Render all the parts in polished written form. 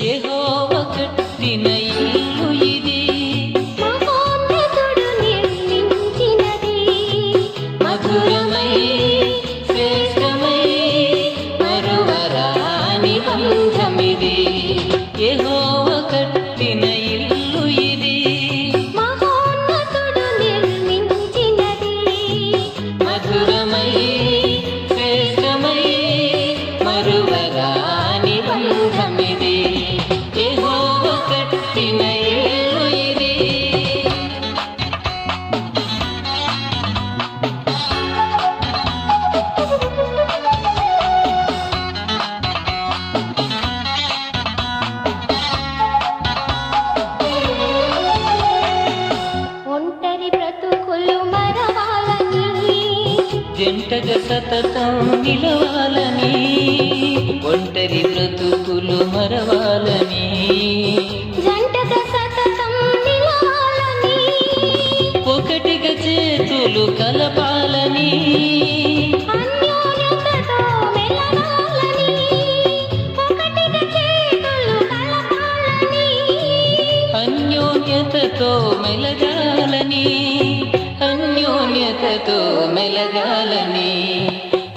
యెహోవా కట్టిన ఇల్లు ఇది, మహోన్నతుడు నిర్మించినది. మధురమై శ్రేష్టమై మరువరాని బంధమిది. యెహోవా కట్టిన ఇల్లు ఇది, మహోన్నతుడు నిర్మించినది. మధురమై శ్రేష్టమై మరువరాని బంధమిది. యెహోవా కట్టిన ఇల్లు ఇది. ఒంటరి బ్రతుకులు మరవాలని, జంటగా సతతం నిలవాలని, ఒంటరి బ్రతుకులు మరవాలని, జంటగా సతతం నిలవాలని, ఒకటిగా చేతులు కలపాలని, అన్యోన్యతతో మెలగాలని, ఒకటిగా చేతులు కలపాలని, అన్యోన్యతతో మెలగాలని, అన్యోన్యతతో మెలగాలని.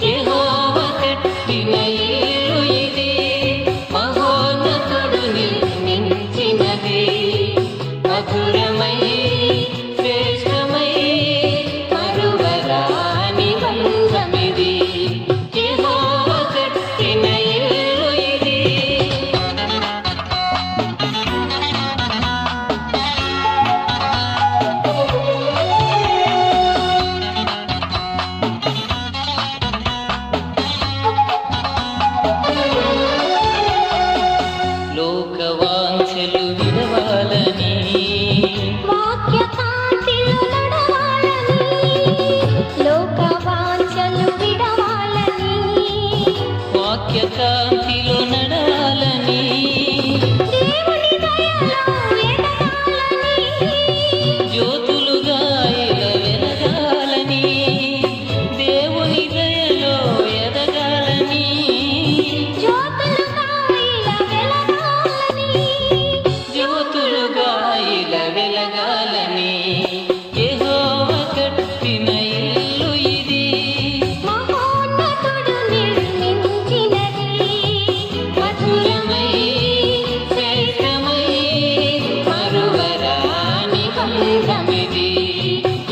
యెహోవా కట్టిన ఇల్లు ఇది, మహోన్నతుడు నిర్మించినది. మధురమై శ్రేష్టమై మరువరాని బంధమిది. యెహోవా కట్టిన ఇల్లు ఇది. లోకవాంఛలు విడవాలని, వాక్య కాంతిలో నడవాలని, లోకవాంఛలు విడవాలని, వాక్య కాంతిలో నడవాలని, దేవుని దయలో ఎదగాలని, జ్యోతులుగా ఇలా వెలగాలని, దేవుని దయలో ఎదగాలని, జ్యోతులుగా ఇలా వెలగాలని, జ్యోతులుగా ఇలా వెలగాలని. యెహోవా కట్టిన ఇల్లు ఇది, మహోన్నతుడు నిర్మించినది. మధురమై శ్రేష్టమై మరువరాని బంధమిది.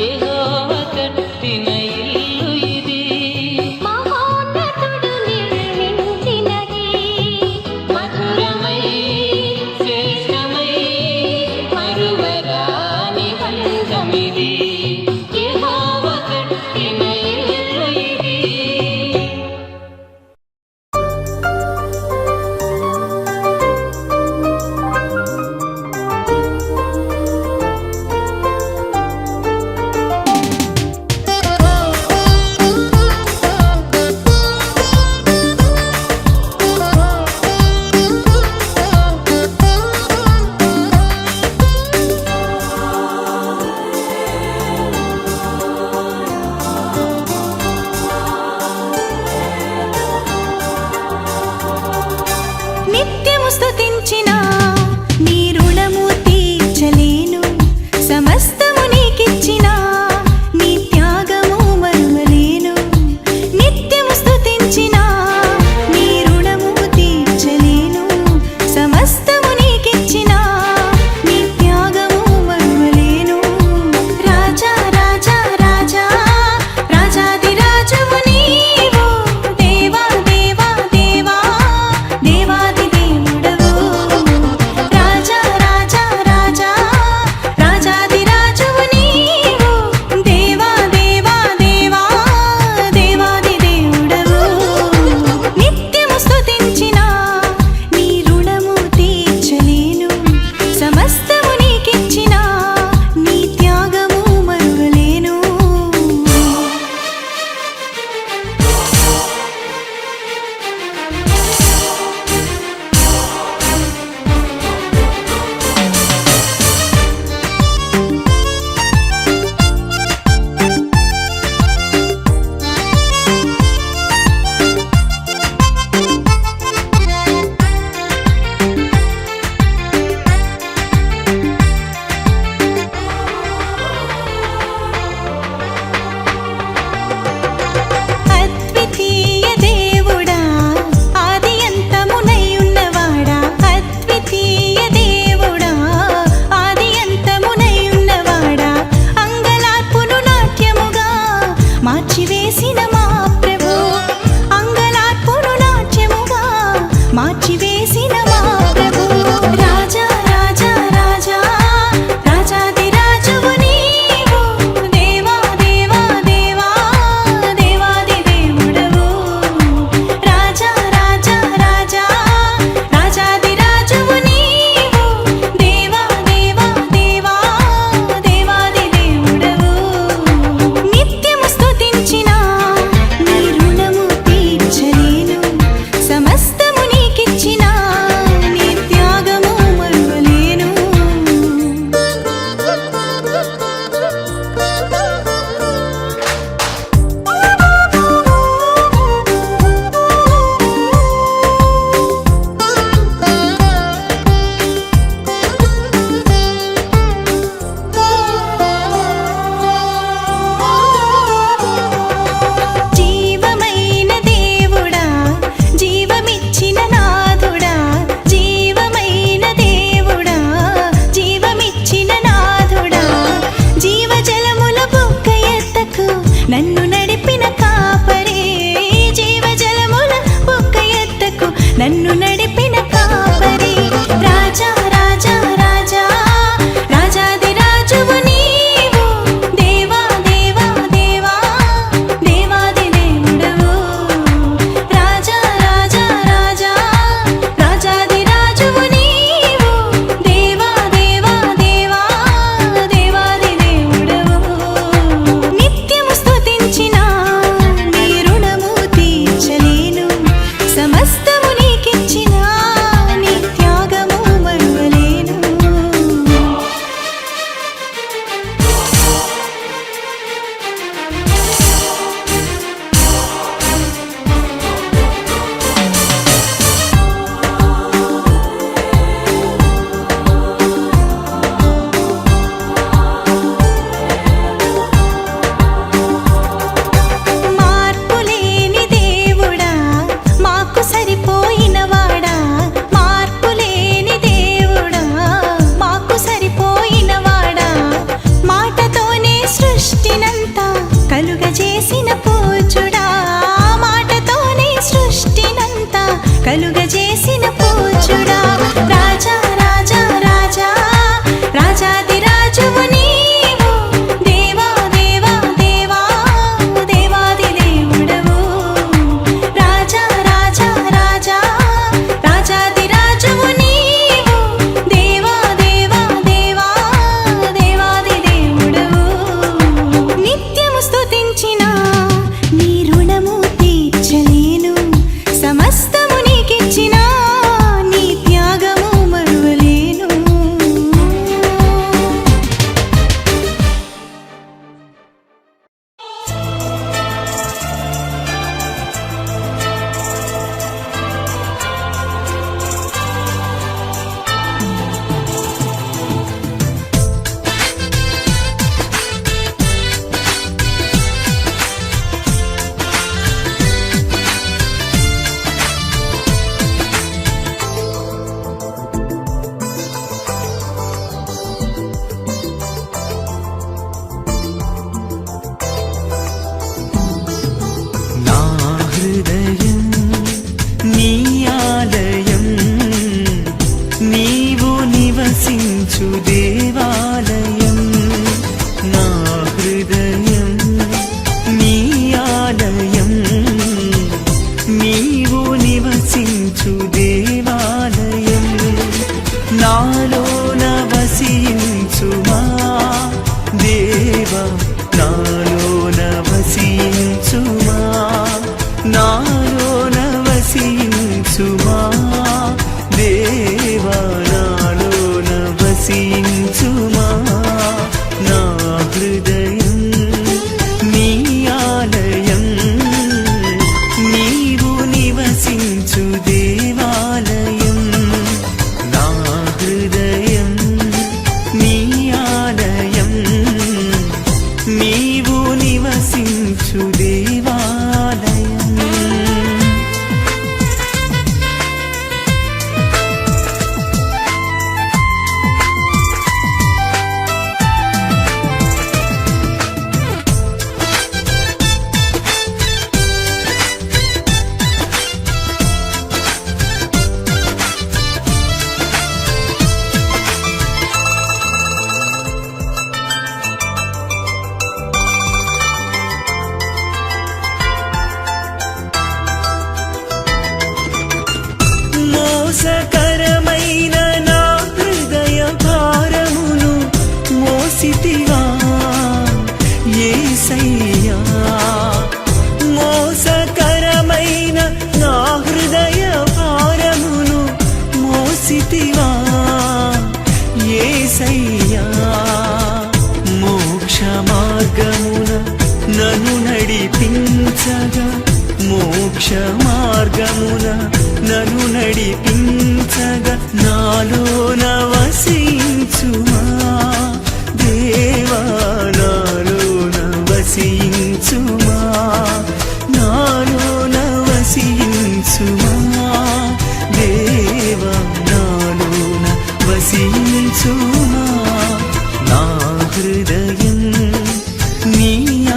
యెహోవా కట్టిన ఇల్లు ఇది, మహోన్నతుడు నిర్మించినది. మధురమై శ్రేష్టమై మరువరాని బంధమిది. యెహోవా కట్టిన ఇల్లు ఇది. నిత్యము స్తుతించిన నీ రుణము తీర్చలేను, సమస్తము నీకిచ్చిన నీ త్యాగము మరువలేను. నిత్యము స్తుతించిన నీ రుణము తీర్చలేను, సమస్తము నీకిచ్చిన నీ త్యాగము మరువలేను. రాజా రాజా రాజా రాజాది రాజువు నీవు, దేవా దేవా దేవా దేవాది దేవుడవు. వసించుమా నా హృదయం నీ ఆలయం నీవు నివసించు దేవాలయం నా హృదయం నీ ఆలయం నీవు నివసించు దేవాలయం మోసకరమైన నా హృదయ భారమును మోసితివా యేసయ్యా మోసకరమైన నా హృదయ భారమును మోసితివా యేసయ్యా మోక్ష మార్గమున నన్ను నడిపించగా మోక్ష మార్గమున నన్ను నడిపించగా నాలోన వసించుమా దేవా నాలోన వసించుమా నాలోన వసించుమా దేవా నాలోన వసించుమా నా హృదయం నీ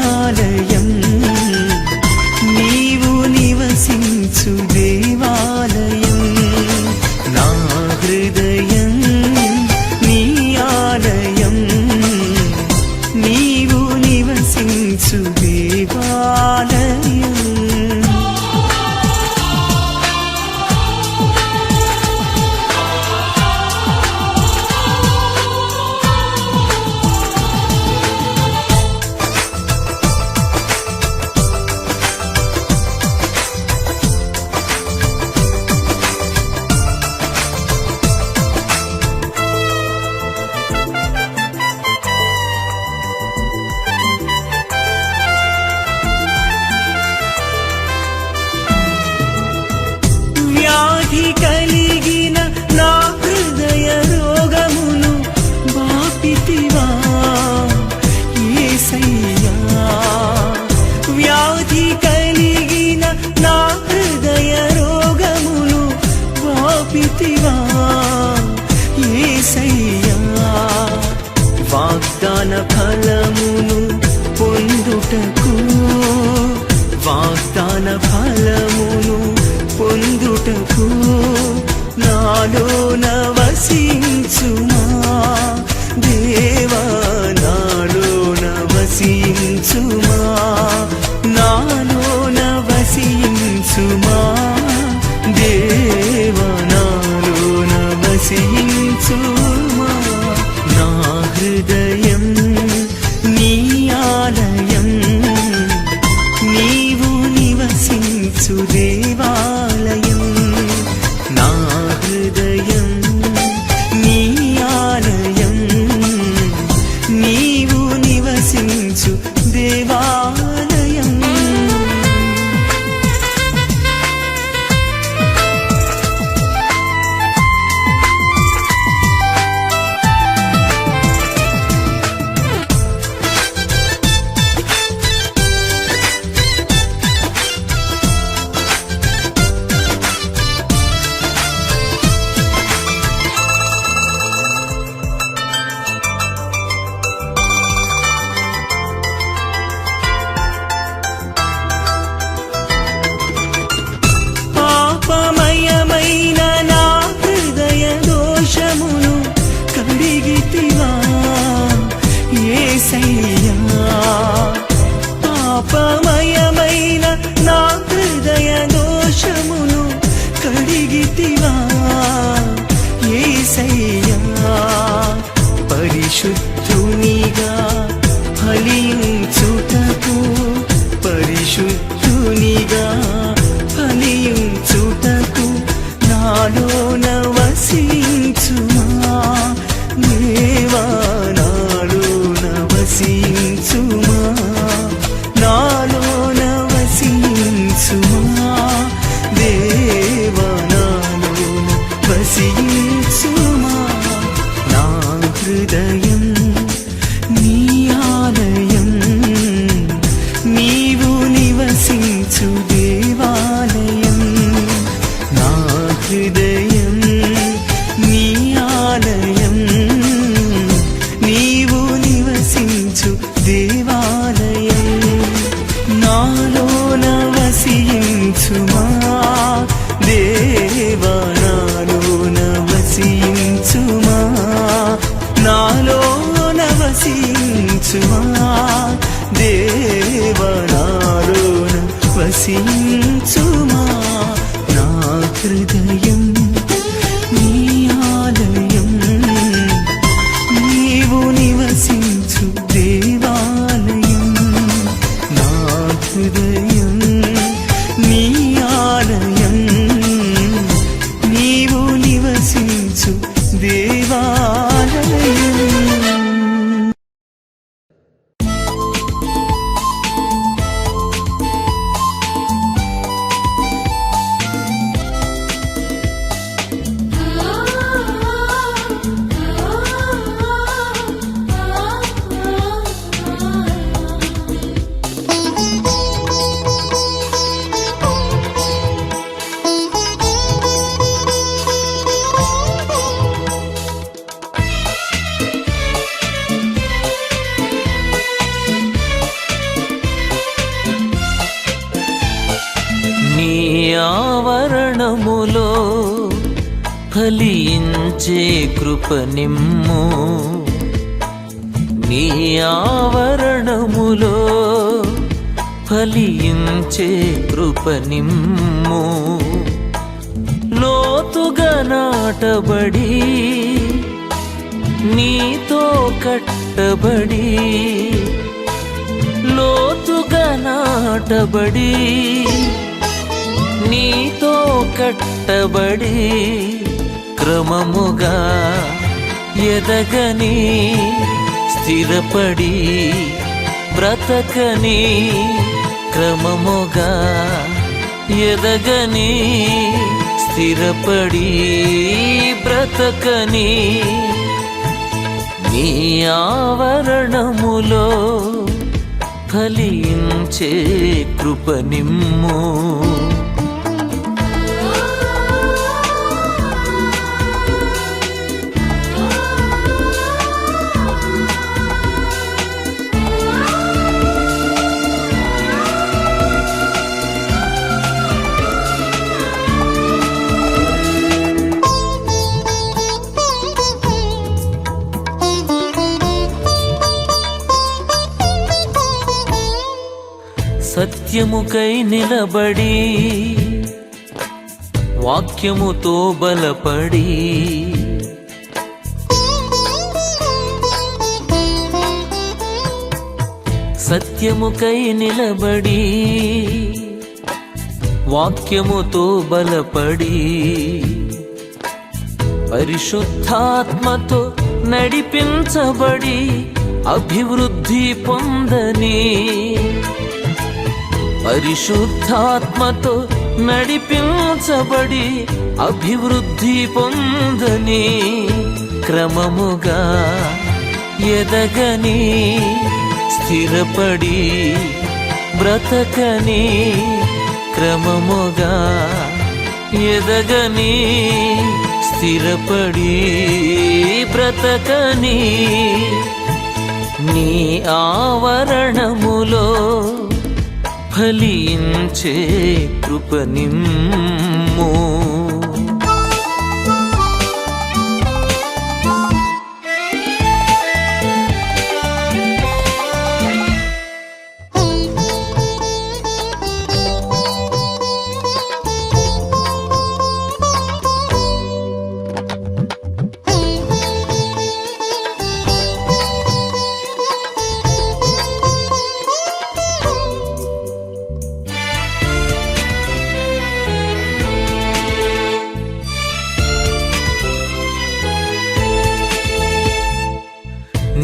ఆలయం నీవు నివసించు దేవాలయం నా హృదయం నీ ఆలయం నీవు నివసించు దేవాలయం వ్యాధి కలిగిన నా హృదయ రోగమును బాపితివా యేసయ్యా వ్యాధి కలిగిన నా హృదయ రోగమును బాపితివా యేసయ్యా వాగ్దాన ఫలమును పొందుటకు వాగ్దాన ఫలమును పొందుటకు నాలోన వసించుమా దేవా నాలోన వసించుమా నాలోన వసించుమా దేవా నాలోన వసించుమా నా హృదయం నీ ఆలయం నీవు నివసించు దేవాలయం నా హృదయం నీ ఆలయం నీవు నివసించు దేవాలయం వసించుమా నా హృదయం నీ ఆలయం నీవు నివసించు దేవాలయం నా హృదయం నీ ఆలయం నీవు నివసించు దేవాలయం నాలోన వసించుమా దేవా నాలోన వసించుమా నాలోన వసించుమా దేవా నాలోన వసించుమా నా హృదయం నీ ఆలయం నీవు నివసించు దేవాలయం నా హృదయం నీ ఆలయం నీవు నివసించు దేవాలయం నీ ఆవరణములో ఫలించే కృప నిమ్ము నీ ఆవరణములో ఫలించే కృప నిమ్ము లోతుగా నాటబడి నీతో కట్టబడి లోతుగా నాటబడి నీతో కట్టబడి క్రమముగా ఎదగని స్థిరపడి బ్రతకని క్రమముగా ఎదగని స్థిరపడి బ్రతకని నీ ఆవరణములో ఫలించే కృప నిమ్ము సత్యముకై నిలబడి వాక్యముతో బలపడి సత్యముకై నిలబడి వాక్యముతో బలపడి పరిశుద్ధాత్మతో నడిపించబడి అభివృద్ధి పొందని పరిశుద్ధాత్మతో నడిపించబడి అభివృద్ధి పొందని క్రమముగా ఎదగని స్థిరపడి బ్రతకని క్రమముగా ఎదగని స్థిరపడి బ్రతకని నీ ఆవరణములో ఫలించే కృప నిమ్ము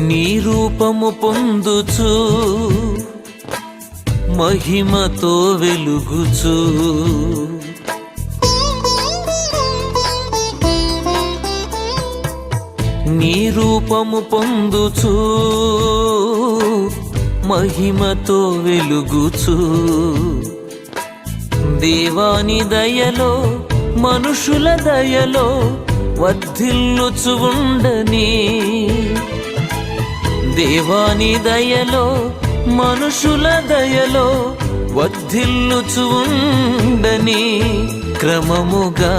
నీ రూపము పొందుచు మహిమతో వెలుగుచు నీ రూపము పొందుచు మహిమతో వెలుగుచు దేవాని దయలో మనుషుల దయలో వర్ధిల్లుచు ఉండని దేవాని దయలో మనుషుల దయలో వర్ధిల్లుచు ఉండని క్రమముగా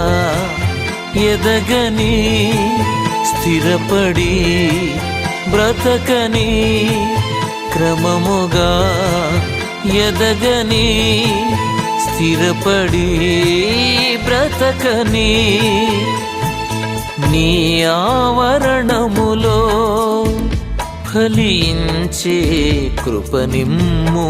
ఎదగని స్థిరపడి బ్రతకని క్రమముగా ఎదగని స్థిరపడి బ్రతకని నీ ఆవరణములో ఫలించే కృపనిమ్ము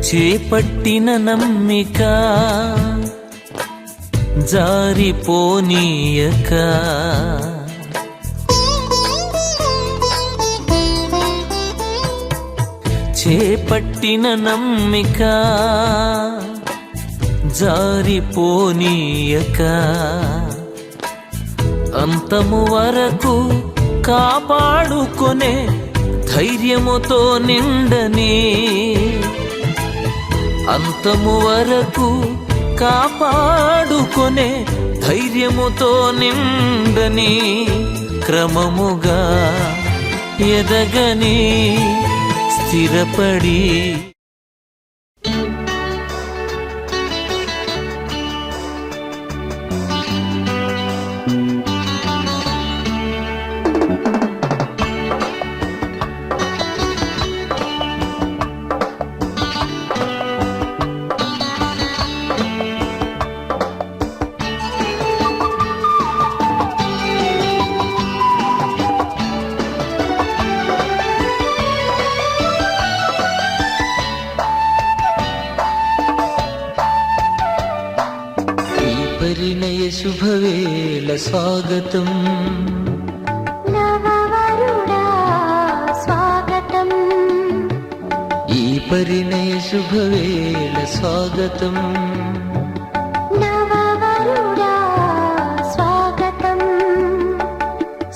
చేపట్టిన నమ్మిక జారిపోనీయక చేపట్టిన నమ్మిక జారిపోనీయక అంతము వరకు కాపాడుకొనే ధైర్యముతో నిండని అంతము వరకు కాపాడుకొనే ధైర్యముతో నిండని క్రమముగా ఎదగని స్థిరపడి పరిణయ శుభవేళ స్వాగతం నవవరుడా స్వాగతం ఈ పరిణయ శుభవేళ స్వాగతం నవవరుడా స్వాగతం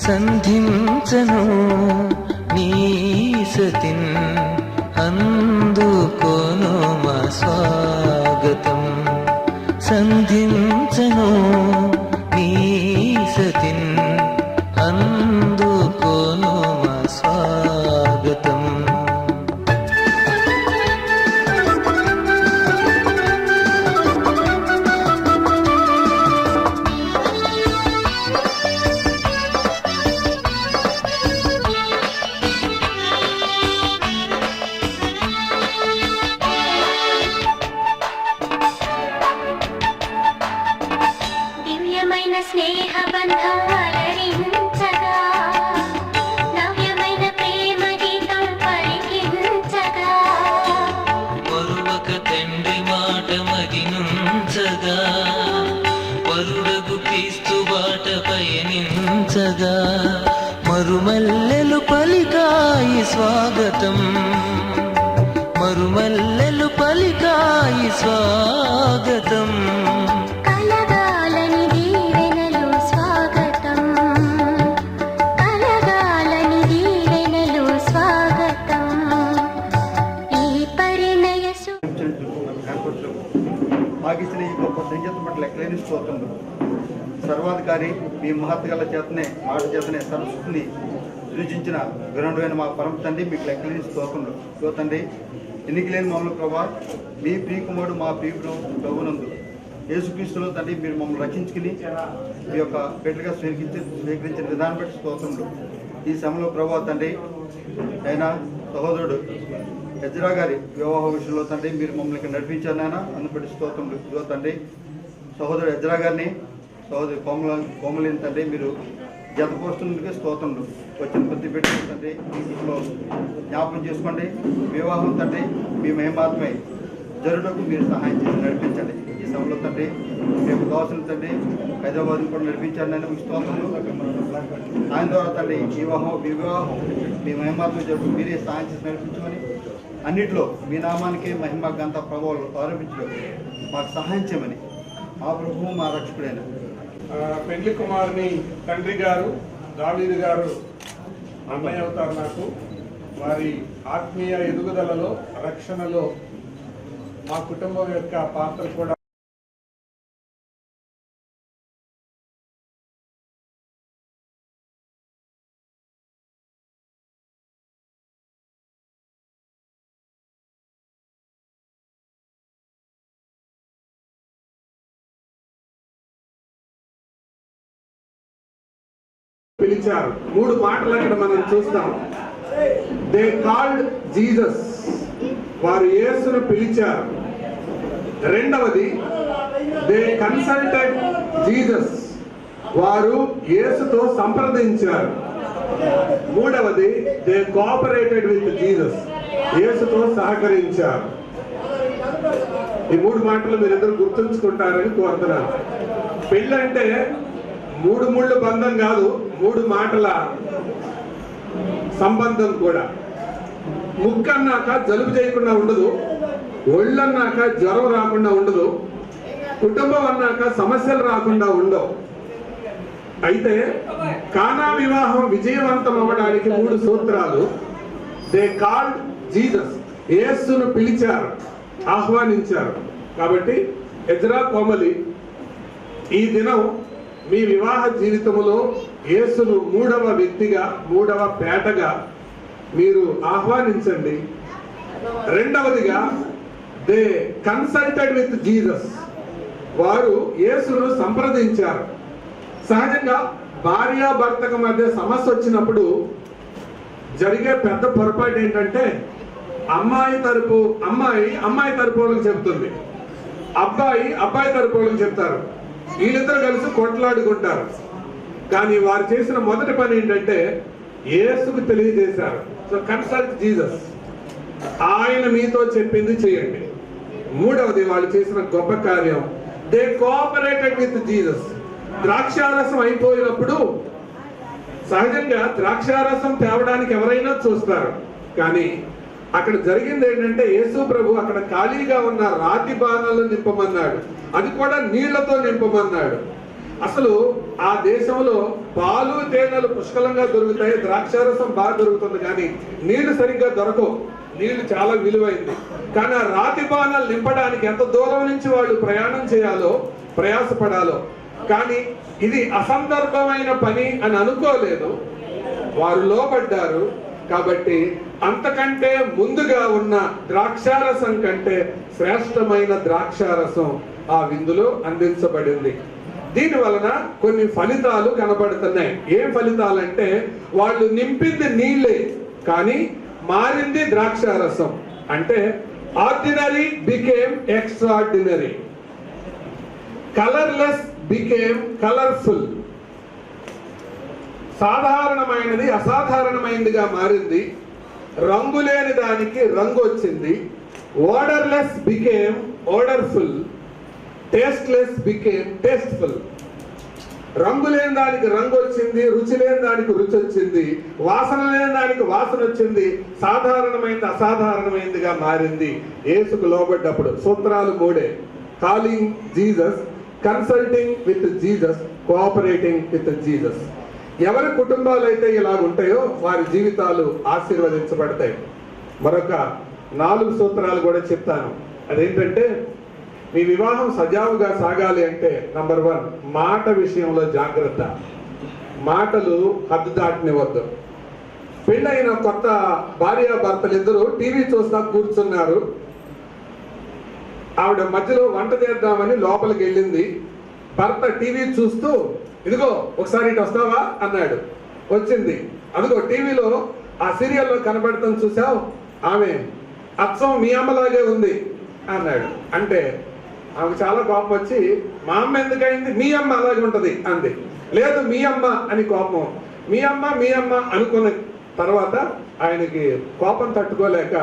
సంధించను నీ సతిన్ అందుకోను మా స్వాగతం సంధించను నీ సతిన్ అందుకోను మా స్వాగతం దివ్యమైన స్నేహ బంధం అలరించగా నవ్యమైన ప్రేమ గీతం పలికించగా మరువక తండ్రి మాట మదినుంచగా వరుడగు క్రీస్తు బాట పయనించగా మరుమల్లెలు పలికాయి స్వాగతం మరుమల్లెలు పలికాయి స్వాగతం కలగాలని దీవెనలు స్వాగతం కలగాలని దీవెనలు స్వాగతం ఈ పరిణయ మాకిచ్చిన ఈ గొప్ప సంగీతం పట్ల ఎక్కలేని స్తోత్రములు. సర్వాధికారి మీ మహత్గల చేతనే మాట చేతనే సరస్వతిని సృజించిన వినడువైన మా పరమ తండ్రి మీకు లెక్కలేని స్తోత్రములు. ఇదిగో తండ్రి, ఎన్నికలేని మమ్మల్ని ప్రభా మీ ప్రియకుమారుడు మా ప్రియుడు ప్రభునందు యేసుక్రీస్తులో తండ్రి మీరు మమ్మల్ని రక్షించుకుని మీ యొక్క బిడ్డగా స్వీకరించిన విధానం బట్టి స్తోత్రములు. ఈ సమయంలో ప్రభా తండ్రి అయినా సహోదరుడు ఎజ్రా గారి వివాహ విషయంలో తండ్రి మీరు మమ్మల్ని ఇక్కడ నడిపించారు నాయన, అందుబట్టి స్తోత్రములు. ఇదిగో తండ్రి సహోదరుడు ఎజ్రా గారిని సహోదరి కోమలిని తండ్రి మీరు జతపోస్తున్నందుకే స్తోత్రములు. వచ్చిన ప్రతి బిడ్డ తండ్రి ఇంట్లో జ్ఞాపకం చేసుకోండి. వివాహం తండ్రి మీ మహిమాత్మై జరుటకు మీరు సహాయం చేసి నడిపించండి. ఈ సభలో తండ్రి మేము కావాల్సిన తండ్రి హైదరాబాద్ కూడా నడిపించండి అని మీకు స్తోత్రములు. ఆయన ద్వారా తండ్రి వివాహం మీ మహిమాత్మ జరుపు మీరే సహాయం చేసి నడిపించమని, అన్నింటిలో మీ నామానికి మహిమ గంత ప్రభావాలు ఆరోపించడం మాకు సహాయం చేయమని మా ప్రభువు మా రక్షకుడైన పెండ్లి కుమారుని తండ్రి గారు దావీదు గారు అన్నయ్య అవుతారు నాకు. వారి ఆత్మీయ ఎదుగుదలలో రక్షణలో మా కుటుంబం యొక్క పాత్ర కూడా పిలిచారు. 3 మాటలు అక్కడ మనం చూస్తాం. దే కాల్డ్ జీసస్, వారు యేసును పిలిచారు. రెండవది దే కన్సల్టెడ్ జీసస్, వారు యేసుతో సంప్రదించారు. మూడవది దే కోఆపరేటెడ్ విత్ జీసస్, యేసుతో సహకరించారు. ఈ 3 మాటలు మీరిద్దరు గుర్తుంచుకుంటారని కోరుతున్నాను. పెళ్ళంటే 3 ముళ్ళ బంధం కాదు, 3 మాటల సంబంధం కూడా. ముక్కన్నాక జలుబు చేయకుండా ఉండదు, ఒళ్ళన్నాక జ్వరం రాకుండా ఉండదు, కుటుంబం అన్నాక సమస్యలు రాకుండా ఉండవు. అయితే కానా వివాహం విజయవంతం అవ్వడానికి 3 సూత్రాలు. దే కాల్డ్ జీసస్, యేసును పిలిచారు, ఆహ్వానించారు. కాబట్టి ఎజ్రా కోమలి, ఈ దినం మీ వివాహ జీవితంలో యేసును 3వ వ్యక్తిగా 3వ పేటగా మీరు ఆహ్వానించండి. రెండవదిగా దే కన్సల్టెడ్ విత్ జీసస్, వారు యేసును సంప్రదించారు. సహజంగా భార్యాభర్తకు మధ్య సమస్య వచ్చినప్పుడు జరిగే పెద్ద పొరపాటు ఏంటంటే అమ్మాయి తరపు వాళ్ళకి చెప్తుంది, అబ్బాయి తరపు వాళ్ళకి చెప్తారు. వీళ్ళిద్దరు కలిసి కొట్లాడుకుంటారు. కానీ వారు చేసిన మొదటి పని ఏంటంటే యేసుకు తెలియజేశారు. సో కన్సల్ట్ జీసస్, ఆయన మీతో చెప్పింది చేయండి. మూడవది వాళ్ళు చేసిన గొప్ప కార్యం, దే కోఆపరేటెడ్ విత్ జీసస్. ద్రాక్షారసం అయిపోయినప్పుడు సహజంగా ద్రాక్షారసం తేవడానికి ఎవరైనా చూస్తారు, కానీ అక్కడ జరిగింది ఏంటంటే యేసు ప్రభు అక్కడ ఖాళీగా ఉన్న రాతి బాణాలు నింపమన్నాడు, అది కూడా నీళ్లతో నింపమన్నాడు. అసలు ఆ దేశంలో పాలు తేనెలు పుష్కలంగా దొరుకుతాయి, ద్రాక్షారసం బాగా దొరుకుతుంది, కానీ నీళ్లు సరిగ్గా దొరకవు. నీళ్లు చాలా విలువైంది. కానీ ఆ రాతి బాణాలు నింపడానికి ఎంత దూరం నుంచి వాళ్ళు ప్రయాణం చేయాలో, ప్రయాసపడాలో. కానీ ఇది అసందర్భమైన పని అని అనుకోలేదు, వారు లోబడ్డారు. కాబట్టి అంతకంటే ముందుగా ఉన్న ద్రాక్షారసం కంటే శ్రేష్టమైన ద్రాక్షారసం ఆ విందులో అందించబడింది. దీని వలన కొన్ని ఫలితాలు కనబడుతున్నాయి. ఏం ఫలితాలంటే వాళ్ళు నింపింది నీళ్ళే, కానీ మారింది ద్రాక్షారసం. అంటే ordinary became extraordinary, colourless became colourful. సాధారణమైనది అసాధారణమైనదిగా మారింది, రంగు లేని దానికి రంగు వచ్చింది. ఓడర్లెస్ బికేమ్ ఓడర్ఫుల్, టేస్ట్లెస్ బికేమ్ టేస్ట్ఫుల్. రంగు లేని దానికి రంగు వచ్చింది, రుచి లేని దానికి రుచి వచ్చింది, వాసన లేని దానికి వాసన వచ్చింది. సాధారణమైనది అసాధారణమైనదిగా మారింది యేసుకు లోబడ్డప్పుడు. సూత్రాలు 3: calling Jesus, consulting with Jesus, cooperating with Jesus. ఎవరి కుటుంబాలు అయితే ఇలా ఉంటాయో వారి జీవితాలు ఆశీర్వదించబడతాయి. మరొక 4 సూత్రాలు కూడా చెప్తాను. అదేంటంటే మీ వివాహం సజావుగా సాగాలి అంటే నంబర్ 1, మాట విషయంలో జాగ్రత్త. మాటలు హద్దు దాటనివ్వద్దు. పెళ్ళైన కొత్త భార్యాభర్తలు ఇద్దరు టీవీ చూస్తా కూర్చున్నారు. ఆవిడ మధ్యలో వంట చేద్దామని లోపలికి వెళ్ళింది. భర్త టీవీ చూస్తూ, ఇదిగో ఒకసారి ఇటు వస్తావా అన్నాడు. వచ్చింది. అదిగో టీవీలో ఆ సీరియల్లో కనబడతాం చూసావు, ఆమె అచ్చం మీ అమ్మలాగే ఉంది అన్నాడు. అంటే ఆమెకు చాలా కోపం వచ్చి, మా అమ్మ ఎందుకైంది, మీ అమ్మ అలాగే ఉంటది అంది. లేదు మీ అమ్మ అని కోపం. మీ అమ్మ అనుకున్న తర్వాత ఆయనకి కోపం తట్టుకోలేక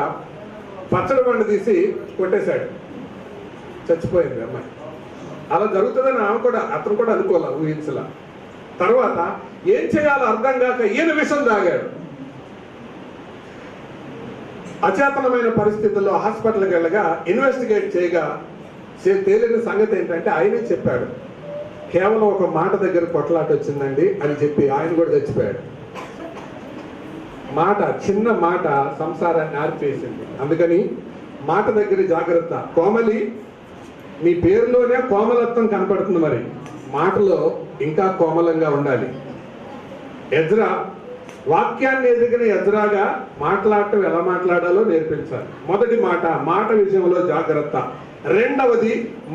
పచ్చడి బండి తీసి కొట్టేశాడు. చచ్చిపోయింది అమ్మాయి. అలా జరుగుతుందని అతను కూడా అనుకోలే, ఊహించలా. తర్వాత ఏం చేయాలో అర్థం కాక ఈయన విషం తాగాడు. అచేతనమైన పరిస్థితుల్లో హాస్పిటల్కి వెళ్ళగా ఇన్వెస్టిగేట్ చేయగా తేలిన సంగతి ఏంటంటే ఆయనే చెప్పాడు, కేవలం ఒక మాట దగ్గర కొట్లాట వచ్చిందండి అని చెప్పి ఆయన కూడా చచ్చిపోయాడు. మాట, చిన్న మాట సంసారాన్ని ఆర్పేసింది. అందుకని మాట దగ్గర జాగ్రత్త. కోమలి, మీ పేరులోనే కోమలత్వం కనపడుతుంది, మరి మాటలో ఇంకా కోమలంగా ఉండాలి. ఎజ్రా, వాక్యాన్ని ఎదిగిన ఎజ్రాగా మాట్లాడటం ఎలా మాట్లాడాలో నేర్పించాలి. మొదటి మాట విషయంలో జాగ్రత్త. రెండవది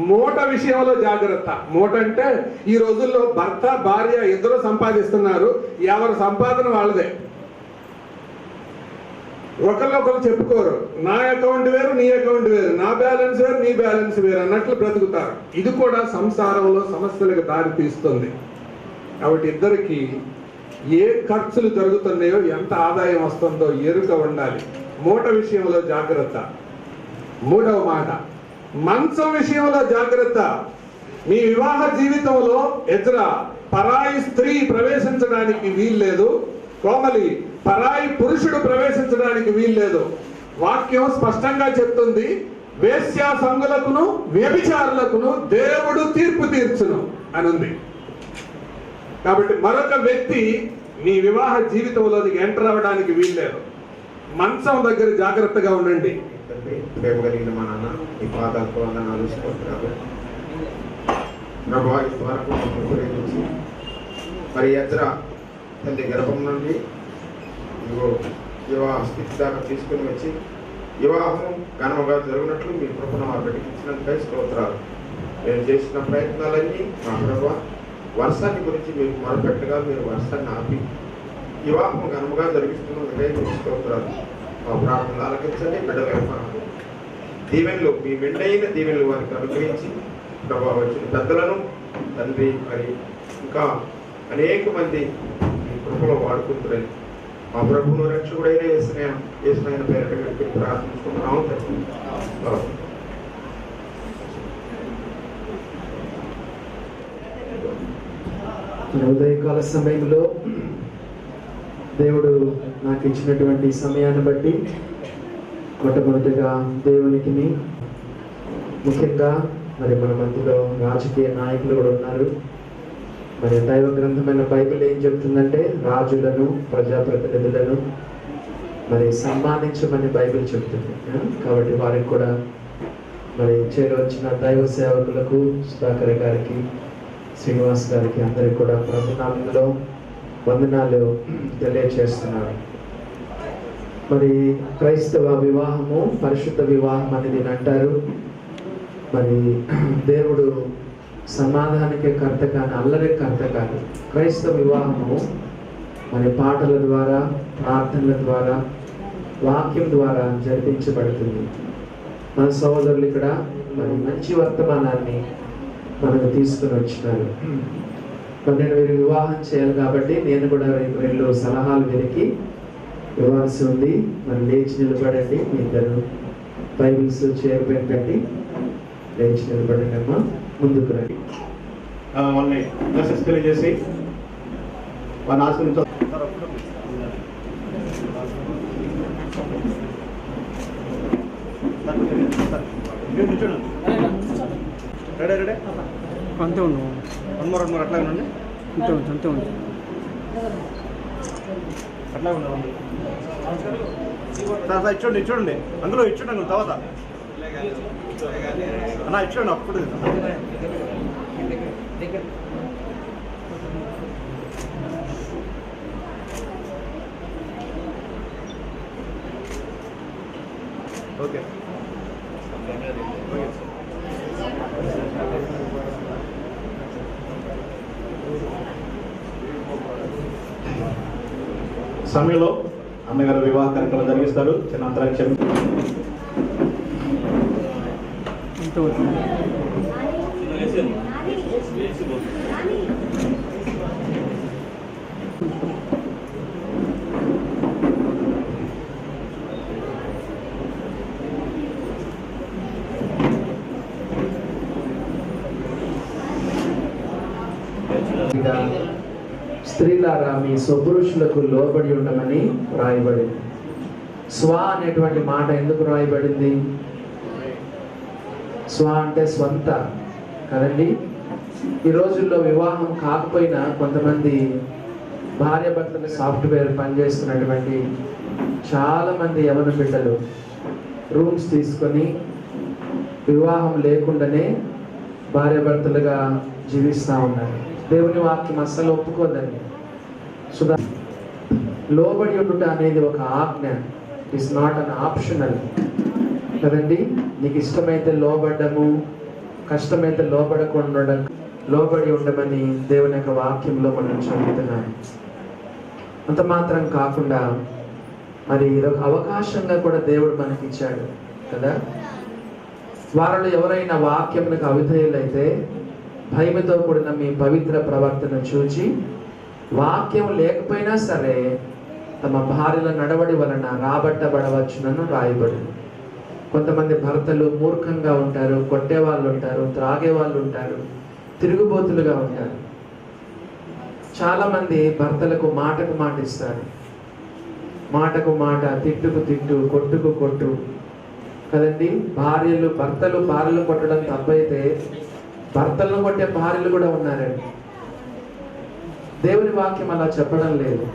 మూట విషయంలో జాగ్రత్త. మూట అంటే ఈ రోజుల్లో భర్త భార్య ఇద్దరు సంపాదిస్తున్నారు, ఎవరి సంపాదన వాళ్ళదే. ఒకళ్ళొకరు చెప్పుకోరు. నా అకౌంట్ వేరు, నీ అకౌంట్ వేరు, నా బ్యాలెన్స్ వేరు, నీ బ్యాలెన్స్ వేరు అన్నట్లు బ్రతుకుతారు. ఇది కూడా సంసారంలో సమస్యలకు దారి తీస్తుంది. కాబట్టి ఇద్దరికి ఏ ఖర్చులు జరుగుతున్నాయో, ఎంత ఆదాయం వస్తుందో ఎరుక ఉండాలి. మూట విషయంలో జాగ్రత్త. మూడవ మాట, మంచం విషయంలో జాగ్రత్త. మీ వివాహ జీవితంలో ఎజ్రా, పరాయి స్త్రీ ప్రవేశించడానికి వీల్లేదు. కోమలి, పరాయి పురుషుడు ప్రవేశించడానికి వీల్లేదు. వాక్యం స్పష్టంగా చెప్తుంది, వేశ్యా సంగులకును వ్యభిచారులకును దేవుడు తీర్పు తీర్చును అని ఉంది. కాబట్టి మరొక వ్యక్తి మీ వివాహ జీవితంలోనికి ఎంటర్ అవ్వడానికి వీల్లేదు. మంచం దగ్గర జాగ్రత్తగా ఉండండి. ప్రేమ కలిగిన మా నాన్న, ఈ పాదాలకు వందనాలు చూసుకుంటున్నారు. ప్రభావ ఇంతవరకు ఉపయోగించి మరి ఎజ్రా తల్లి గర్భం నుండి వివాహ స్థితి దాకా తీసుకుని వచ్చి వివాహం ఘనముగా జరిగినట్లు మీ కృపను మా బిడ్డకి ఇచ్చినందుకై స్తోత్రాలు. మేము చేసిన ప్రయత్నాలన్నీ మా ప్రభావ వర్షాన్ని గురించి మీకు మొరపెట్టగా మీరు వర్షాన్ని ఆపి వివాహం ఘనముగా జరిగిస్తున్నందుకై మీకు స్తోత్రాలు. మా ప్రార్థనలు ఆలకించండి. బిడ్డల దీవెనలు, మీ మెండైన దీవెనలు వారికి అనుగ్రహించి ప్రభావ వచ్చిన పెద్దలను తండ్రి మరి ఇంకా అనేక మంది మీ కృపలో వాడుకుంటున్నాయి. మా ప్రభువును రక్షకుడైన యేసునైన పేరిట పెట్టి ప్రార్థించుకుంటున్నాము. ఉదయకాల సమయంలో దేవుడు నాకు ఇచ్చినటువంటి సమయాన్ని బట్టి మొట్టమొదటిగా దేవునికి, ముఖ్యంగా మరి మన మధ్యలో రాజకీయ నాయకులు కూడా ఉన్నారు. మరి దైవ గ్రంథమైన బైబిల్ ఏం చెప్తుందంటే రాజులను, ప్రజాప్రతినిధులను మరి సన్మానించమని బైబిల్ చెప్తుంది. కాబట్టి వారికి కూడా మరి చేరవచ్చిన దైవ సేవకులకు, సుధాకర్ గారికి, శ్రీనివాస్ గారికి అందరికి కూడా ప్రభునామంలో వందనాలు తెలియచేస్తున్నాను. మరి క్రైస్తవ వివాహము పరిశుద్ధ వివాహం అనేది అంటారు. మరి దేవుడు సమాధానకే కర్త కాని అల్లరి కర్త కాదు. క్రైస్తవ వివాహము మరి పాటల ద్వారా, ప్రార్థనల ద్వారా, వాక్యం ద్వారా జరిపించబడుతుంది. మన సహోదరులు ఇక్కడ మరి మంచి వర్తమానాన్ని మనకు తీసుకుని వచ్చినారు. మరి నేను వీరు వివాహం చేయాలి కాబట్టి నేను కూడా వీళ్ళు సలహాలు వెతికి ఇవ్వాల్సి ఉంది. మరి లేచి నిలబడండి. మీ ఇద్దరు బైబిల్స్ చేరు పెట్టండి. లేచి నిలబడండి అమ్మా, ముందుకు రండి. వాళ్ళని మెసేజ్ తెలియజేసి వాళ్ళని ఆశ్రయించారు. రెడీ రెడీ అంతే ఉండు, రెండు అట్లా ఉండండి. అంతే ఉంది, అంతే ఉంది. అట్లా ఉండండి సార్. ఇచ్చండి ఇచ్చండి, అందులో ఇచ్చండి తర్వాత అన్నా ఇచ్చండి. అప్పుడు ఓకే సమయంలో అన్నగారు వివాహ కార్యక్రమం జరిగిస్తారు. చిన్న అంతరాక్షం అంతే ఉంది. మొట్టమొదటిగా స్త్రీలారా మీ స్వపురుషులకు లోబడి ఉండమని రాయబడింది. స్వ అనేటువంటి మాట ఎందుకు రాయబడింది? స్వ అంటే స్వంత కదండి. ఈ రోజుల్లో వివాహం కాకపోయినా కొంతమంది భార్య భర్తలు సాఫ్ట్వేర్ పనిచేస్తున్నటువంటి చాలా మంది యవన బిడ్డలు రూమ్స్ తీసుకొని వివాహం లేకుండానే భార్య భర్తలుగా జీవిస్తూ ఉన్నారు. దేవుని వాక్యం అస్సలు ఒప్పుకోదండి. సుధా లోబడి ఉండుట అనేది ఒక ఆజ్ఞ, it is not an optional కదండి. నీకు ఇష్టమైతే లోబడ్డము, కష్టమైతే లోబడకుండా లోబడి ఉండమని దేవుని యొక్క వాక్యంలో మనం చదువుతున్నాం. అంత మాత్రం కాకుండా మరి ఇదొక అవకాశంగా కూడా దేవుడు మనకి ఇచ్చాడు కదా. వారిలో ఎవరైనా వాక్యమునకు అవిధేయులైతే భయముతో కూడిన మీ పవిత్ర ప్రవర్తన చూచి వాక్యం లేకపోయినా సరే తమ భార్యల నడవడి వలన రాబట్టబడవచ్చునని రాయబడింది. కొంతమంది భర్తలు మూర్ఖంగా ఉంటారు, కొట్టే వాళ్ళు ఉంటారు, త్రాగే వాళ్ళు ఉంటారు, తిరుగుబోతులుగా ఉంటారు. చాలా మంది భర్తలకు మాటకు మాట ఇస్తారు, మాటకు మాట, తిట్టుకు తిట్టు, కొట్టుకు కొట్టు కదండి. భర్తలు భార్యలు కొట్టడం తప్పైతే భర్తలను కొట్టే భార్యలు కూడా ఉన్నారండి. దేవుని వాక్యం అలా చెప్పడం లేదు.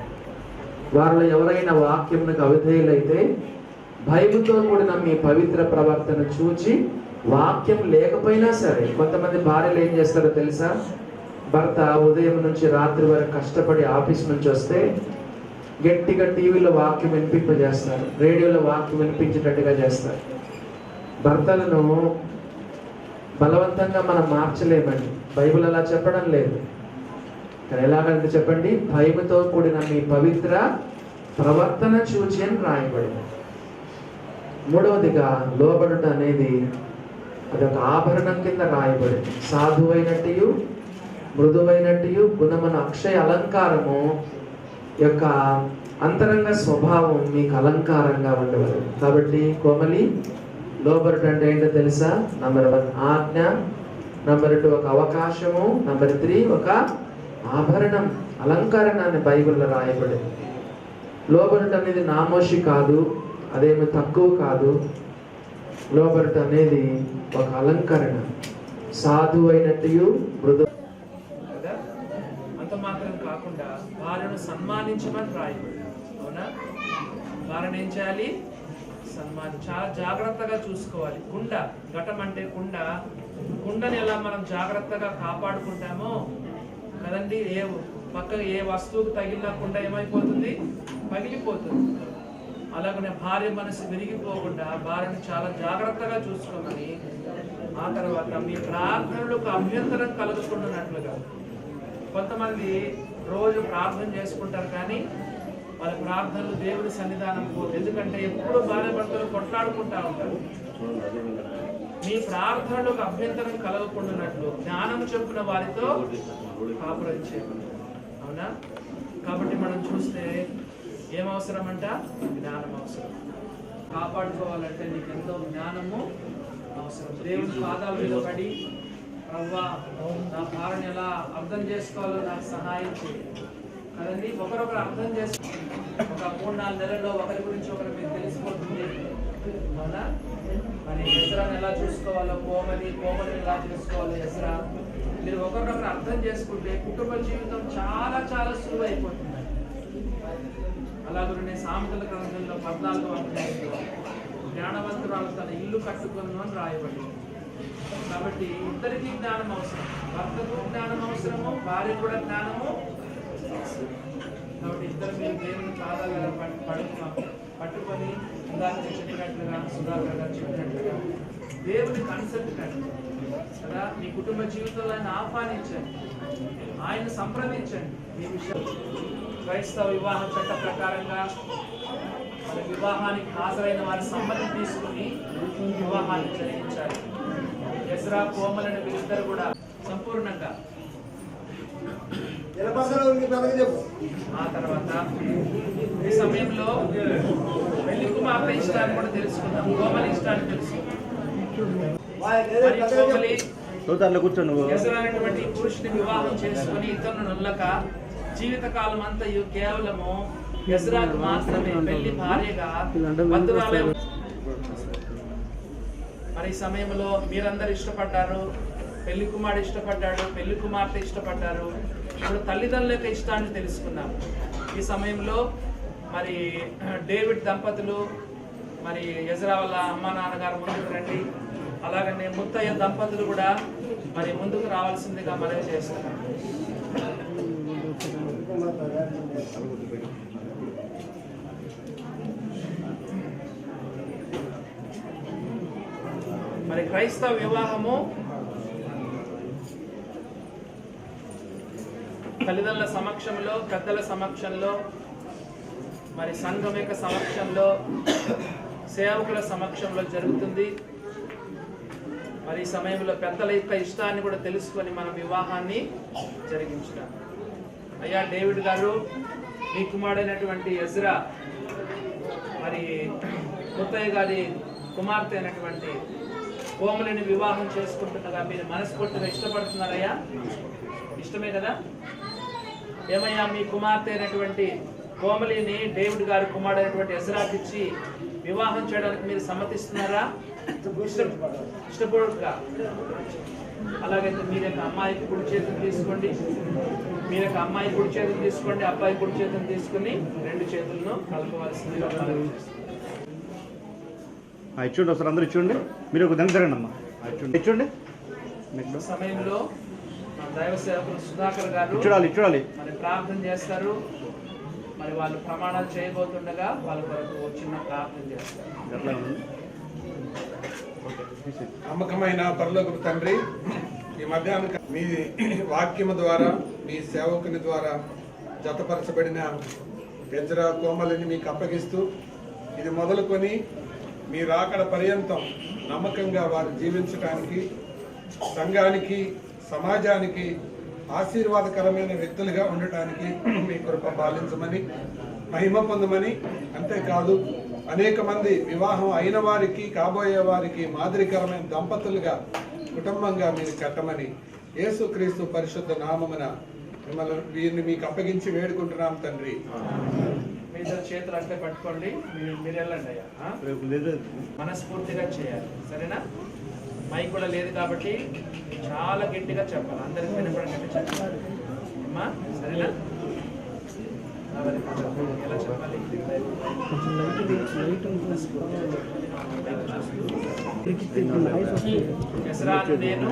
వారిలో ఎవరైనా వాక్యమునకు అవిధేయులైతే భయముతో కూడిన మీ పవిత్ర ప్రవర్తన చూచి వాక్యం లేకపోయినా సరే, కొంతమంది భార్యలు ఏం చేస్తారో తెలుసా? భర్త ఉదయం నుంచి రాత్రి వరకు కష్టపడి ఆఫీస్ నుంచి వస్తే గట్టిగా టీవీలో వాక్యం వినిపింపజేస్తారు, రేడియోలో వాక్యం వినిపించేటట్టుగా చేస్తారు. భర్తలను బలవంతంగా మనం మార్చలేమండి, బైబిల్ అలా చెప్పడం లేదు. కానీ ఎలాగంటే చెప్పండి, భయముతో కూడిన మీ పవిత్ర ప్రవర్తన చూచి అని రాయబడింది. మూడవదిగా లోబడుట అనేది అదొక ఆభరణం కింద రాయబడింది. సాధువైనట్టు మృదువైనట్టు గుణమున అక్షయ అలంకారము యొక్క అంతరంగ స్వభావం మీకు అలంకారంగా ఉండవదు. కాబట్టి కోమలి లోబడుట అంటే ఏంటో తెలుసా? నంబర్ 1 ఆజ్ఞ, నంబర్ 2 ఒక అవకాశము, నంబర్ 3 ఒక ఆభరణం, అలంకరణ అని బైబిల్లో రాయబడింది. లోబడుట అనేది నామోషి కాదు, అదేమి తక్కువ కాదు. లోబడుట అనేది ఒక అలంకరణ, సాధువైనట్టు మృదు. అంత మాత్రం కాకుండా వారిని సన్మానించమని రాయబడింది. అవునా? వారిని ఏం చేయాలి? చాలా జాగ్రత్తగా చూసుకోవాలి. కుండ, ఘటం అంటే కుండని ఎలా మనం జాగ్రత్తగా కాపాడుకుంటామో కదండి. పక్కగా ఏ వస్తువుకు తగిలిన కుండ ఏమైపోతుంది? పగిలిపోతుంది. అలాగనే భార్య మనసు విరిగిపోకుండా భార్యను చాలా జాగ్రత్తగా చూసుకోమని, ఆ తర్వాత మీ ప్రార్థనలకు అభ్యంతరం కలుగుతున్నట్లుగా. కొంతమంది రోజు ప్రార్థన చేసుకుంటారు కానీ వాళ్ళ ప్రార్థనలు దేవుడి సన్నిధానం పోదు. ఎందుకంటే ఎప్పుడు భార్య భర్తలు కొట్లాడుకుంటా ఉంటారు. మీ ప్రార్థనలకు అభ్యంతరం కలగకుండానట్లు జ్ఞానం చొప్పున వారితో కాపురం చేయమని. అవునా? కాబట్టి మనం చూస్తే ఏం అవసరం అంట? జ్ఞానం అవసరం. కాపాడుకోవాలంటే నీకు ఎంతో జ్ఞానము అవసరం. దేవుని పాదాల మీద పడి, ప్రభువా నా భార్యను ఎలా అర్థం చేసుకోవాలో నాకు సహాయం చేయి కదండి. ఒకరొకరు అర్థం చేసుకో. ఒక 3-4 నెలల్లో ఒకరి గురించి ఒకరు మీకు తెలిసిపోతుంది. అవునా? మరి ఎజ్రాని ఎలా చూసుకోవాలో, కోమలిని ఎలా చూసుకోవాలో ఎజ్రా, మీరు ఒకరినొకరు అర్థం చేసుకుంటే కుటుంబ జీవితం చాలా చాలా సులువు అయిపోతుంది. అలాగే సామెతల గ్రంథంలో 14వ అధ్యాయంలో జ్ఞానవంతురాలు తన ఇల్లు కట్టుకును అని రాయబడింది. కాబట్టి ఇద్దరికి జ్ఞానం అవసరం. భర్తకు జ్ఞానం అవసరము, భార్య కూడా జ్ఞానము. కాబట్టి ఇద్దరు మీరు దేవుని పాదాల పట్టుకొని ఇందాక చెప్పినట్లుగా, సుధాకర్ గారు చెప్పినట్లుగా దేవుని కన్సెప్ట్ కండి కదా. మీ కుటుంబ జీవితంలో ఆయన ఆహ్వానించండి, ఆయన సంప్రదించండి. ఈ విషయం క్రైస్తవ వివాహ చట్ట ప్రకారంగా మన వివాహానికి హాజరైన వారి సమ్మతి తీసుకుని వివాహాన్ని జరిగించాలి. ఎజ్రా, కోమలని వీరిద్దరు కూడా సంపూర్ణంగా. ఆ తర్వాత ఈ సమయంలో పెళ్లి కుమార్తె ఇష్టాన్ని కూడా తెలుసుకుందాం, కోమలి ఇష్టాన్ని తెలుసుకుందాం. కోమలి దాంట్లో కూర్చో నువ్వు. ఎజ్రా అనేటువంటి ఈ పురుషుని వివాహం చేసుకుని ఇతరులను నొల్లక జీవితకాలం అంతయు కేవలము ఎజ్రాకు మాత్రమే పెళ్లి భార్యగా భద్రాలే. మరి ఈ సమయంలో మీరందరూ ఇష్టపడ్డారు, పెళ్లి కుమారుడు ఇష్టపడ్డాడు, పెళ్లి కుమార్తె ఇష్టపడ్డారు. ఇప్పుడు తల్లిదండ్రుల యొక్క ఇష్టాన్ని తెలుసుకున్నాం. ఈ సమయంలో మరి డేవిడ్ దంపతులు మరి ఎజ్రా వాళ్ళ అమ్మ నాన్నగారు ముందుకు రండి. అలాగనే ముత్తయ్య దంపతులు కూడా మరి ముందుకు రావాల్సిందిగా మనవి చేస్తున్నాం. మరి క్రైస్తవ వివాహము తల్లిదండ్రుల సమక్షంలో, పెద్దల సమక్షంలో, మరి సంఘం యొక్క సమక్షంలో, సేవకుల సమక్షంలో జరుగుతుంది. మరి ఈ సమయంలో పెద్దల యొక్క ఇష్టాన్ని కూడా తెలుసుకొని మనం వివాహాన్ని జరిగించుతాం. అయ్యా డేవిడ్ గారు, మీ కుమారుడైనటువంటి ఎజ్రా మరి ముత్తయ్య గారి కుమార్తె అయినటువంటి కోమలిని వివాహం చేసుకుంటుండగా మీరు మనస్ఫూర్తిగా ఇష్టపడుతున్నారయ్యా? ఇష్టమే కదా? ఏమయ్యా, మీ కుమార్తె అయినటువంటి కోమలిని డేవిడ్ గారి కుమారుడైనటువంటి ఎజ్రాకి ఇచ్చి వివాహం చేయడానికి మీరు సమ్మతిస్తున్నారా? ఇష్టపడుగా. అలాగైతే మీరు యొక్క అమ్మాయికి కుడి చేతిని తీసుకోండి, మీరు యొక్క అమ్మాయి కుడి చేతిని తీసుకోండి, అబ్బాయి కుడి చేతిని తీసుకుని రెండు చేతులను కలపవలసిందిగా ఇచ్చుండి. ఒకసారి అందరూ ఇచ్చుండి. మీరు ఒక దగ్గర జరగండి అమ్మా. ఇచ్చుండి. సమయంలో దైవ సేవకులు సుధాకర్ గారు చూడాలి మరి ప్రార్థన చేస్తారు. మరి వాళ్ళు ప్రమాణాలు చేయబోతుండగా వాళ్ళ కొరకు చిన్న ప్రార్థన చేస్తారు. నమ్మకమైన పరలోకపు తండ్రి, ఈ మధ్యాహ్నం మీ వాక్యము ద్వారా, మీ సేవకుని ద్వారా జతపరచబడిన ఎజ్రా కోమలిని మీకు అప్పగిస్తూ, ఇది మొదలుకొని మీ రాకడ పర్యంతం నమ్మకంగా వారు జీవించడానికి, సంఘానికి, సమాజానికి ఆశీర్వాదకరమైన వ్యక్తులుగా ఉండటానికి మీ కృప పాలించమని, మహిమ పొందమని, అంతేకాదు అనేక మంది వివాహం అయిన వారికి, కాబోయే వారికి మాదిరికరమైన దంపతులుగా, కుటుంబంగా మీరు కట్టమని యేసుక్రీస్తు పరిశుద్ధ నామమున మిమ్మల్ని వీరిని మీకు అప్పగించి వేడుకుంటున్నాం తండ్రి. మీ ఇద్దరు చేతులు అంటే పట్టుకోండి, మీరు వెళ్ళండి అయ్యా. మనస్ఫూర్తిగా చేయాలి, సరేనా? మైక్ కూడా లేదు కాబట్టి చాలా గట్టిగా చెప్పాలి, అందరికి వినపడినట్టు చెప్పాలి అమ్మా, సరేనా? ఎలా చెప్పాలి? ఎస్రాను నేను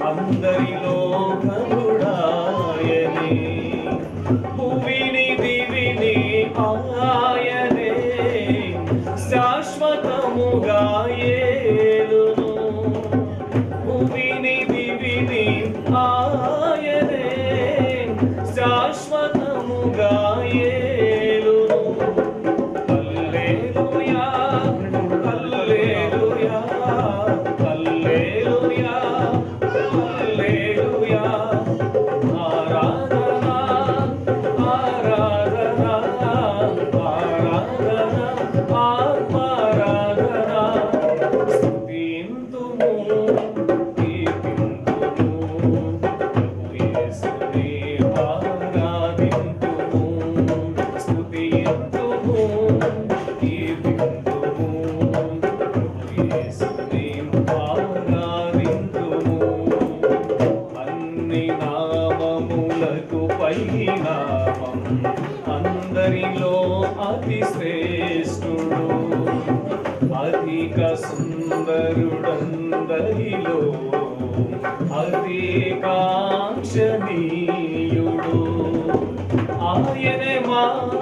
అందరిలో ప్రభుడాయనే, భూమిని దివిని ఆయనే, శాశ్వతముగా యేలును. భూమిని దివిని ఆయనే, శాశ్వతముగా యేలును. హల్లెలూయా, హల్లెలూయా. అందరిలో అతి శ్రేష్ఠుడు, అధిక సుందరుడందరిలో అధికాంక్షణీయుడు. ఆయనే మాకు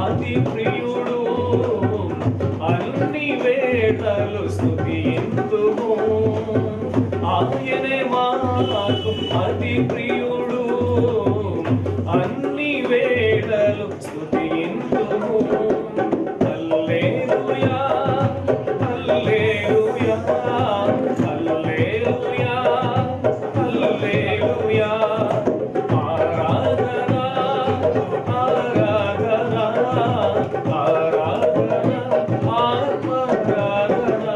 అతి ప్రియుడు, అన్ని వేళలు స్తుతింతుము. ఆయనే మాకు అతి ప్రియుడు, అన్ని వేళలు స్తుతింతుము. హల్లెలూయా హల్లెలూయా హల్లెలూయా హల్లెలూయా. ఆరాధన ఆరాధన ఆరాధన ఆత్మారాధన.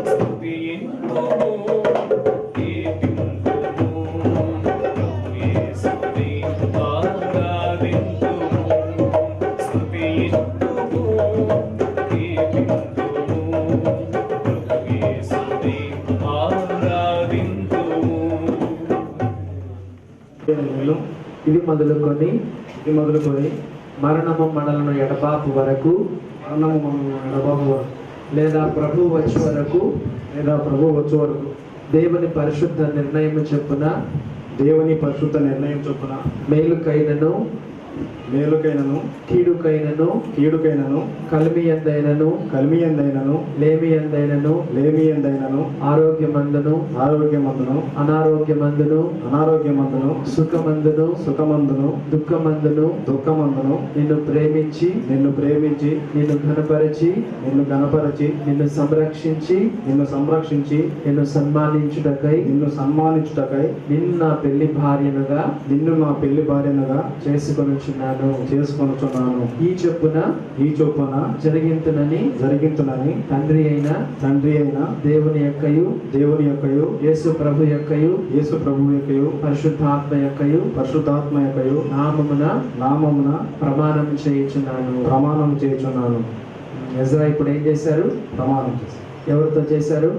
స్తుతింతుము కీర్తింతుము యేసుని ఆరాధింతుము. స్తుతింతుము కీర్తింతుము యేసుని ఆరాధింతుము. ఇది మొదలుకొని మరణము మనలను ఎడబాపు వరకు లేదా ప్రభు వచ్చే వరకు దేవుని పరిశుద్ధ నిర్ణయం చొప్పున మేలుకైనను కీడుకైనను కలిమి ఎందైనను లేమి ఎందైనను ఆరోగ్యమందును అనారోగ్యమందును సుఖమందును దుఃఖమందును నిన్ను ప్రేమించి నిన్ను ఘనపరచి నిన్ను సంరక్షించి నిన్ను సన్మానించుటకై నిన్ను నా పెళ్లి భార్యనుగా చేసుకొనుచున్నాను. ఈ చొప్పున జరిగింతునని తండ్రి అయిన దేవుని యొక్కయు యేసు ప్రభు యొక్కయు పరిశుద్ధాత్మ యొక్కయు నామమున ప్రమాణం చేయుచున్నాను. ఎజ్రా ఇప్పుడు ఏం చేశారు? ప్రమాణం చేశారు. ఎవరితో చేశారు?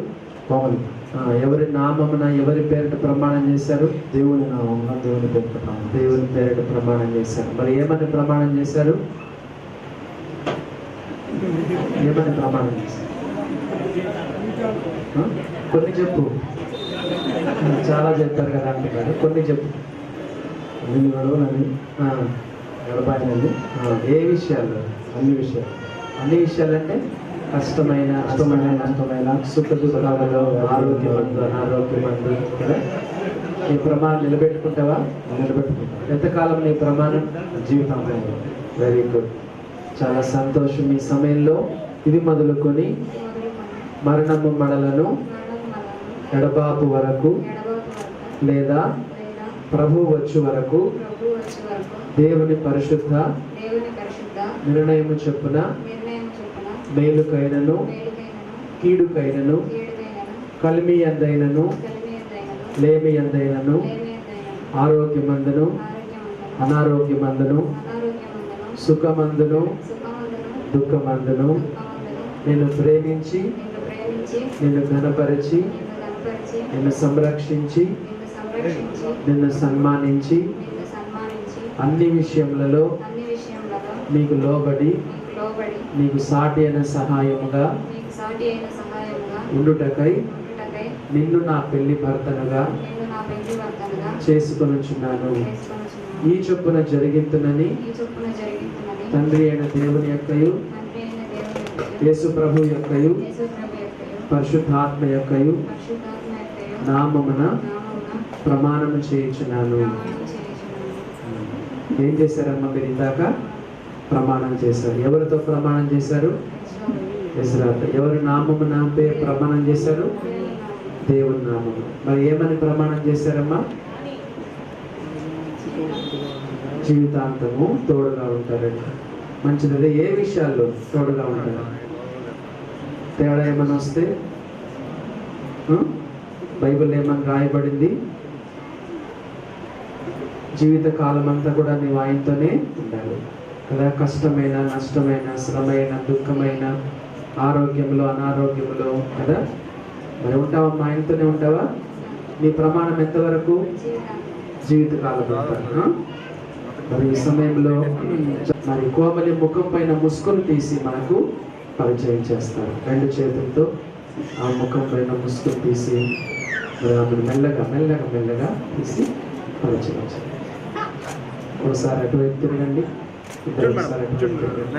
ఎవరి నామమున ఎవరి పేరిట ప్రమాణం చేశారు? దేవుని నామమున దేవుని పేరిట ప్రమాణం చేశారు. మరి ఏమని ప్రమాణం చేశారు? కొన్ని చెప్పు. చాలా చెప్తారు కదా అంటున్నారు. కొన్ని చెప్పు. గడపాయనండి. ఏ విషయాలు? అన్ని విషయాలు అంటే కష్టమైన సుఖ దుఃఖాలలో అనారోగ్యమందు కదా. నీ ప్రమాణం నిలబెట్టుకుంటావా? ఎంతకాలం నీ ప్రమాణం? జీవితాంతం. వెరీ గుడ్, చాలా సంతోషం. ఈ సమయంలో ఇది మొదలుకొని మరణము మనలను ఎడబాపు వరకు లేదా ప్రభు వచ్చు వరకు దేవుని పరిశుద్ధ నిర్ణయము చొప్పున మేలుకైనను కీడుకైనను కలిమి ఎందైనను లేమి ఎందైనను ఆరోగ్యమందును అనారోగ్యమందును సుఖమందును దుఃఖమందును నిన్ను ప్రేమించి నిన్ను ఘనపరిచి నిన్ను సంరక్షించి నిన్ను సన్మానించి అన్ని విషయములలో నీకు లోబడి నీకు సాటి అయిన సహాయముగా ఉండుటకై నిన్ను నా పెళ్లి భర్తనుగా చేసుకొనుచున్నాను. ఈ చొప్పున జరిగింతునని తండ్రి అయిన దేవుని యొక్కయు యేసు ప్రభు యొక్కయు పరిశుద్ధాత్మ యొక్కయు నామమున ప్రమాణము చేయుచున్నాను. ఏం చేశారమ్మా మీరు? ఇందాక ప్రమాణం చేశారు. ఎవరితో ప్రమాణం చేశారు? ఇజ్రాతో. ఎవరి నామమున ప్రమాణం చేశారు? దేవుని నామము. మరి ఏమని ప్రమాణం చేశారమ్మా? జీవితాంతము తోడుగా ఉంటారండి. మంచిది. ఏ విషయాల్లో తోడుగా ఉంటారు? తేడా ఏమన్నా వస్తే బైబిల్ ఏమని రాయబడింది? జీవిత కాలం అంతా కూడా నీవు ఆయనతోనే ఉండాలి కదా. కష్టమైన, నష్టమైన, శ్రమైన, దుఃఖమైన, ఆరోగ్యంలో, అనారోగ్యంలో కదా. మరి ఉంటావమ్మా? ఆయనతోనే ఉంటావా? నీ ప్రమాణం ఎంతవరకు? జీవితకాలం. మరి ఈ సమయంలో మరి కోమలి ముఖం పైన ముసుగును తీసి మనకు పరిచయం చేస్తారు. 2 చేతులతో ఆ ముఖం పైన ముసుగును తీసి మరి ఆమెను మెల్లగా మెల్లగా మెల్లగా తీసి పరిచయం చేస్తారు. ఒకసారి అటువైపు తిరగండి, ఇద్దరు ఒకసారి అటువైపు తిరగండి.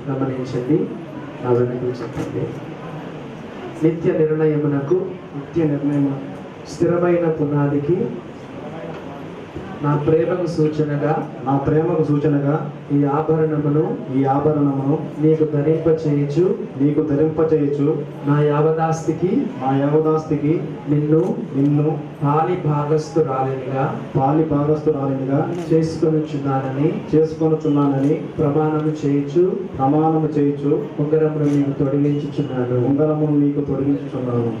గమనించండి, నా వెనుక చెప్పండి. నిత్య నిర్ణయమునకు స్థిరమైన పునాదికి నా ప్రేమకు సూచనగా ఈ ఆభరణమును నీకు ధరింపచేయుచు నా యావదాస్తికి నిన్ను పాలి భాగస్థురాలినిగా చేసుకొనుచున్నానని ప్రమాణము చేయుచు ఉంగరమును నీకు తొడిగించుచున్నాను.